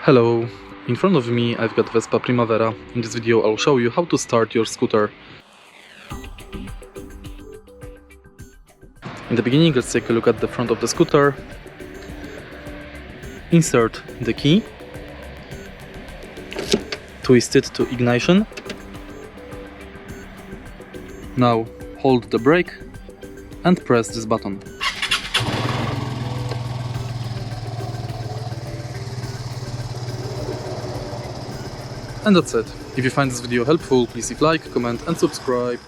Hello, in front of me I've got Vespa Primavera. In this video I'll show you how to start your scooter. In the beginning, let's take a look at the front of the scooter. Insert the key, twist it to ignition. Now hold the brake and press this button. And that's it. If you find this video helpful, please leave like, comment and subscribe.